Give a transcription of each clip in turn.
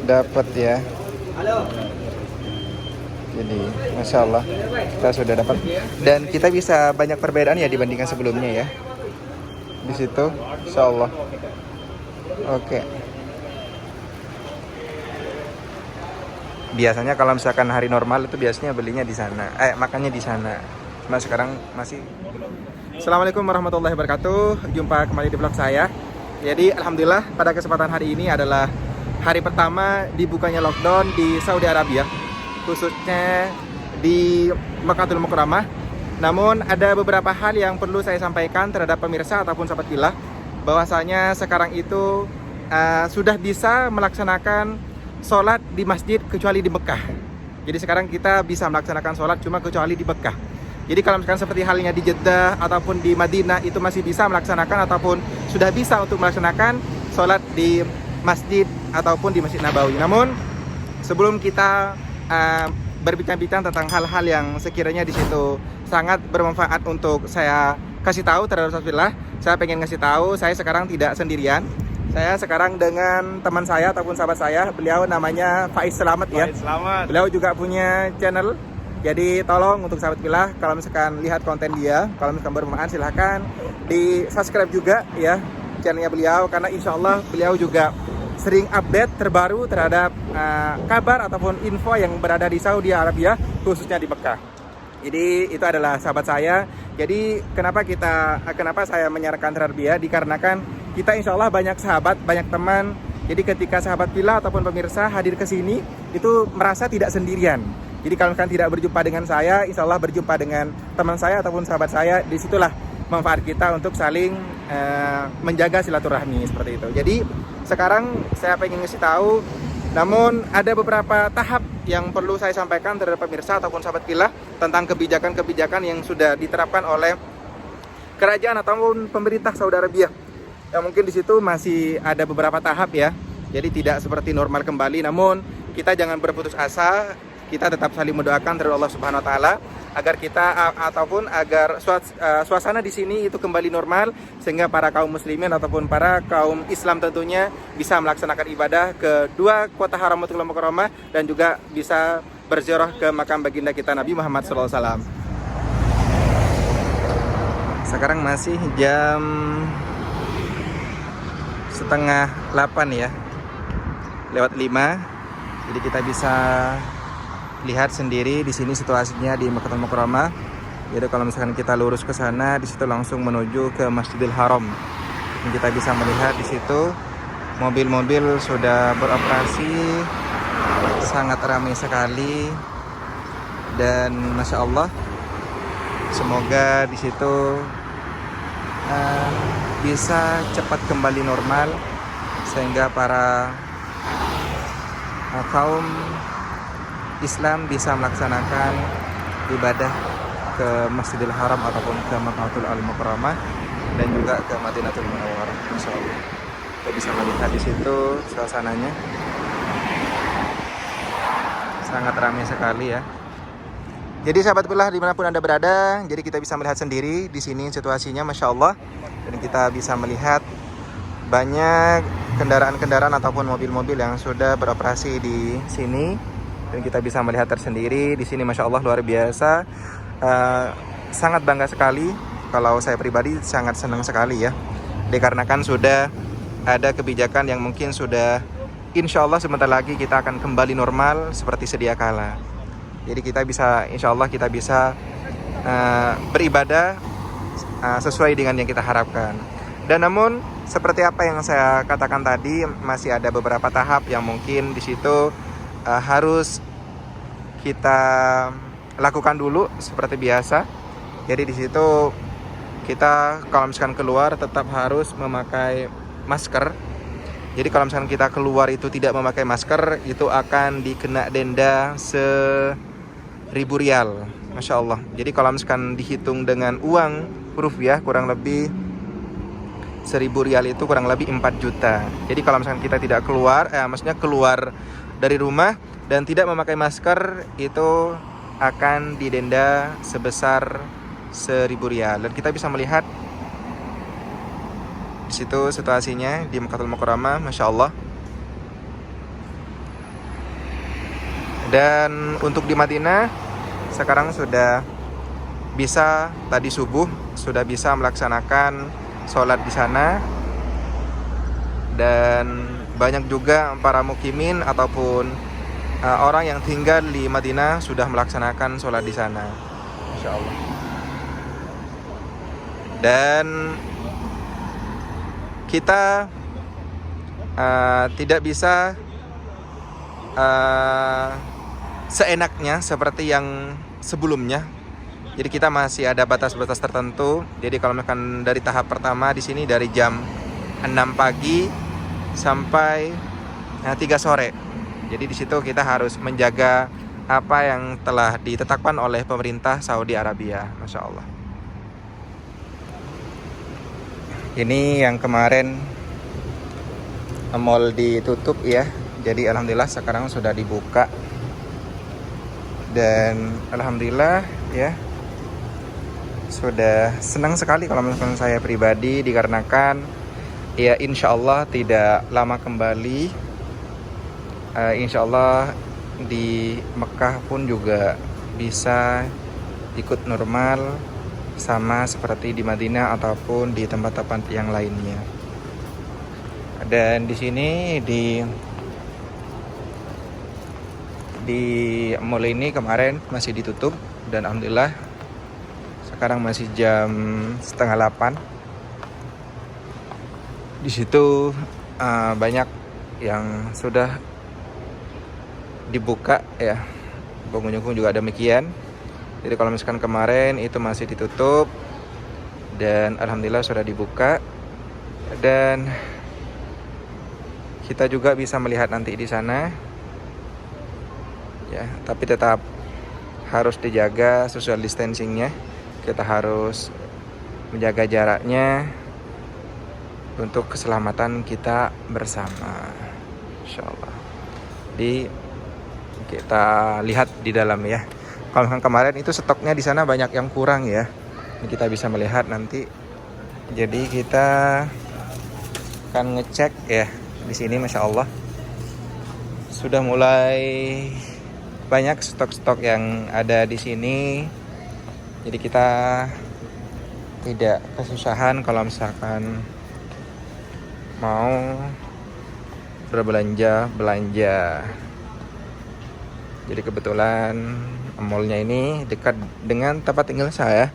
Dapat ya. Jadi, masya Allah, kita sudah dapat. Dan kita bisa banyak perbedaan ya dibandingkan sebelumnya ya. Di situ, insya Allah. Oke. Biasanya kalau misalkan hari normal itu biasanya belinya di sana, makannya di sana. Cuma sekarang masih. Assalamualaikum warahmatullahi wabarakatuh. Jumpa kembali di vlog saya. Jadi alhamdulillah pada kesempatan hari ini adalah hari pertama dibukanya lockdown di Saudi Arabia, khususnya di Makkatul Mukarramah. Namun ada beberapa hal yang perlu saya sampaikan terhadap pemirsa ataupun sahabat Billah, bahwasanya sekarang itu sudah bisa melaksanakan sholat di masjid kecuali di Mekah. Jadi sekarang kita bisa melaksanakan sholat cuma kecuali di Mekah. Jadi kalau misalkan seperti halnya di Jeddah ataupun di Madinah itu masih bisa melaksanakan ataupun sudah bisa untuk melaksanakan sholat di masjid ataupun di Masjid Nabawi. Namun sebelum kita berbincang-bincang tentang hal-hal yang sekiranya di situ sangat bermanfaat untuk saya kasih tahu terhadap Billah, saya pengen ngasih tahu saya sekarang tidak sendirian. Saya sekarang dengan teman saya ataupun sahabat saya, beliau namanya Faiz Selamat ya. Selamat. Beliau juga punya channel. Jadi tolong untuk sahabat Billah, kalau misalkan lihat konten dia, kalau misalkan bermanfaat silahkan di subscribe juga ya channelnya beliau, karena insya Allah beliau juga sering update terbaru terhadap kabar ataupun info yang berada di Saudi Arabia, khususnya di Mekah. Jadi itu adalah sahabat saya. Jadi kenapa saya menyarankan terhadap dia, dikarenakan kita insya Allah banyak sahabat, banyak teman. Jadi ketika sahabat Billah ataupun pemirsa hadir ke sini itu merasa tidak sendirian. Jadi kalau misalkan tidak berjumpa dengan saya, insya Allah berjumpa dengan teman saya ataupun sahabat saya. Disitulah manfaat kita untuk saling menjaga silaturahmi seperti itu. Jadi sekarang saya pengen ngasih tahu, namun ada beberapa tahap yang perlu saya sampaikan terhadap pemirsa ataupun sahabat Billah tentang kebijakan-kebijakan yang sudah diterapkan oleh kerajaan ataupun pemerintah Saudi Arabia. Ya, mungkin di situ masih ada beberapa tahap ya. Jadi tidak seperti normal kembali, namun kita jangan berputus asa. Kita tetap saling mendoakan dari Allah Subhanahu wa taala agar kita ataupun agar suasana di sini itu kembali normal, sehingga para kaum muslimin ataupun para kaum Islam tentunya bisa melaksanakan ibadah ke dua kota haram Makkatul Mukarramah dan juga bisa berziarah ke makam baginda kita Nabi Muhammad SAW. Sekarang masih jam 7:30 ya, lewat 5. Jadi kita bisa lihat sendiri di sini situasinya di Makkatul Mukarramah. Jadi kalau misalkan kita lurus ke sana, di situ langsung menuju ke Masjidil Haram. Dan kita bisa melihat di situ mobil-mobil sudah beroperasi, sangat ramai sekali. Dan masya Allah, semoga di situ bisa cepat kembali normal sehingga para kaum Islam bisa melaksanakan ibadah ke Masjidil Haram ataupun ke Makkatul Mukarramah dan juga ke Madinatul Munawwarah. Insyaallah kita bisa melihat di situ suasananya sangat ramai sekali ya. Jadi sahabat Billah dimanapun Anda berada, jadi kita bisa melihat sendiri di sini situasinya, masya Allah, dan kita bisa melihat banyak kendaraan-kendaraan ataupun mobil-mobil yang sudah beroperasi di sini. Dan kita bisa melihat tersendiri di sini, masya Allah, luar biasa. Sangat bangga sekali. Kalau saya pribadi sangat senang sekali ya, dikarenakan sudah ada kebijakan yang mungkin sudah insya Allah sebentar lagi kita akan kembali normal seperti sedia kala. Jadi kita bisa, insya Allah kita bisa beribadah sesuai dengan yang kita harapkan. Dan namun seperti apa yang saya katakan tadi, masih ada beberapa tahap yang mungkin di situ harus kita lakukan dulu seperti biasa. Jadi di situ kita kalau misalkan keluar tetap harus memakai masker. Jadi kalau misalkan kita keluar itu tidak memakai masker, itu akan dikena denda 1.000 rial, masya Allah. Jadi kalau misalkan dihitung dengan uang rupiah, kurang lebih 1.000 rial itu kurang lebih 4 juta. Jadi kalau misalkan kita tidak keluar, maksudnya keluar dari rumah dan tidak memakai masker, itu akan didenda sebesar 1.000 rial. Dan kita bisa melihat di situ situasinya di Makkatul Mukarramah, masya Allah. Dan untuk di Madinah sekarang sudah bisa, tadi subuh sudah bisa melaksanakan sholat di sana. Dan banyak juga para mukimin ataupun orang yang tinggal di Madinah sudah melaksanakan sholat di sana, Masya Allah. Dan kita tidak bisa seenaknya seperti yang sebelumnya. Jadi kita masih ada batas-batas tertentu. Jadi kalau misalkan dari tahap pertama di sini dari jam 6 pagi sampai 3 sore. Jadi di situ kita harus menjaga apa yang telah ditetapkan oleh pemerintah Saudi Arabia, Masya Allah. Ini yang kemarin mall ditutup ya. Jadi alhamdulillah sekarang sudah dibuka. Dan alhamdulillah ya, sudah senang sekali kalau misalkan saya pribadi, dikarenakan ya insya Allah tidak lama kembali. Insya Allah di Mekah pun juga bisa ikut normal sama seperti di Madinah ataupun di tempat-tempat yang lainnya. Dan di sini di mall ini kemarin masih ditutup dan alhamdulillah sekarang masih jam 7:30. Di situ banyak yang sudah dibuka ya. Pengunjung juga demikian. Jadi kalau misalkan kemarin itu masih ditutup dan alhamdulillah sudah dibuka, dan kita juga bisa melihat nanti di sana ya, tapi tetap harus dijaga social distancingnya. Kita harus menjaga jaraknya untuk keselamatan kita bersama, insyaallah. Jadi kita lihat di dalam ya. Kalau kemarin itu stoknya di sana banyak yang kurang ya. Ini kita bisa melihat nanti. Jadi kita akan ngecek ya di sini, Masya Allah sudah mulai banyak stok-stok yang ada di sini. Jadi kita tidak kesusahan kalau misalkan mau belanja. Jadi kebetulan mallnya ini dekat dengan tempat tinggal saya.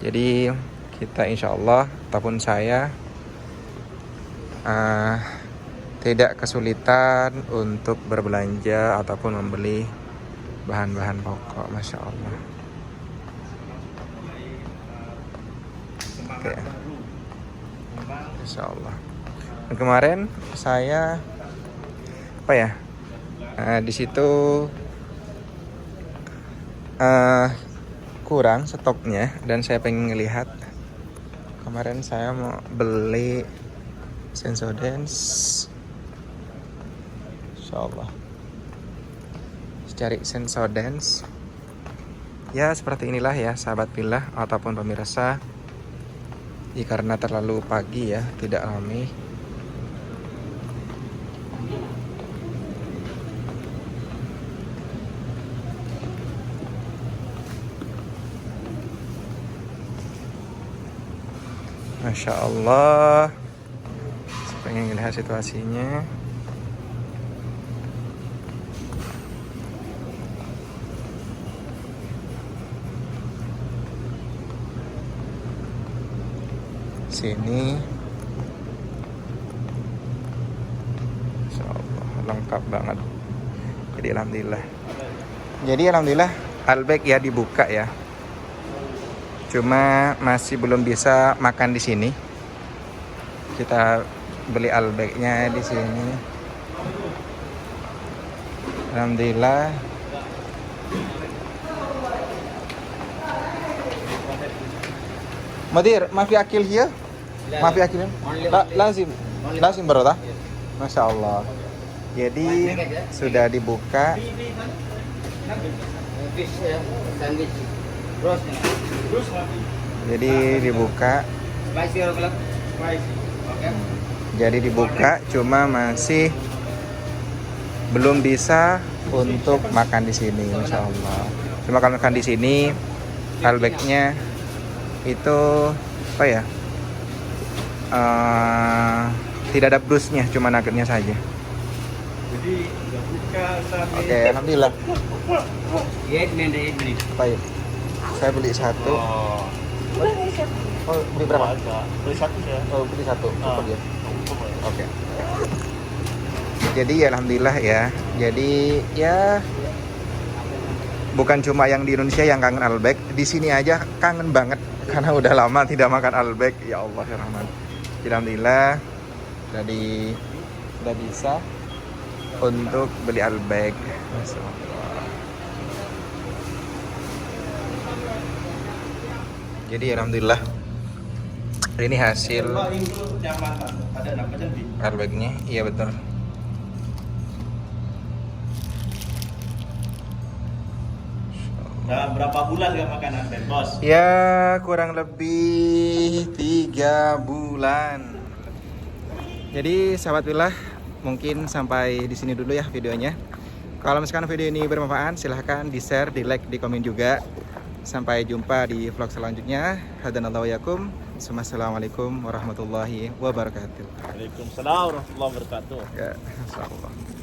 Jadi kita insya Allah ataupun saya tidak kesulitan untuk berbelanja ataupun membeli bahan-bahan pokok, Masya Allah. Oke, Insya Allah. Dan kemarin saya di situ kurang stoknya dan saya pengen ngelihat. Kemarin saya mau beli Sensodyne. Insyaallah cari Sensodyne. Ya seperti inilah ya sahabat pillah ataupun pemirsa. Karena terlalu pagi ya, tidak ramai. Masya Allah. Saya pengen lihat situasinya. Sini Masya Allah lengkap banget. Jadi alhamdulillah Albaik ya dibuka ya. Cuma masih belum bisa makan di sini. Kita beli Albaiknya di sini. Alhamdulillah. Madir, mafi akil here? Mafi akil? Lazim berota? Masya Allah. Jadi sudah dibuka. Jadi dibuka. Jadi dibuka, cuma masih belum bisa untuk makan di sini, masya Allah. Cuma kalau makan di sini, Albeknya itu apa ya? Tidak ada brusnya, cuma nuggetnya saja. Jadi nggak buka saat ini. Oke, alhamdulillah. Iya, ini. Baik, saya beli satu. Oh, beli berapa? Beli satu ya. Oh, beli satu. Cukup ya. Cukup ya. Oke. Jadi ya, alhamdulillah ya. Jadi ya bukan cuma yang di Indonesia yang kangen Albek, di sini aja kangen banget karena udah lama tidak makan Albek. Ya Allah ya Rahman. Alhamdulillah udah bisa untuk beli Albek. Jadi alhamdulillah ini hasil Albeknya. Iya betul. Dalam berapa bulan gak makan Albek, Bos? Ya kurang lebih 3 bulan. Jadi sahabat Willah, mungkin sampai di sini dulu ya videonya. Kalau misalkan video ini bermanfaat, silahkan di share, di like, di komen juga. Sampai jumpa di vlog selanjutnya. Hadanallahu yakum. Assalamualaikum warahmatullahi wabarakatuh. Waalaikumsalam warahmatullahi wabarakatuh. Ya, insyaallah.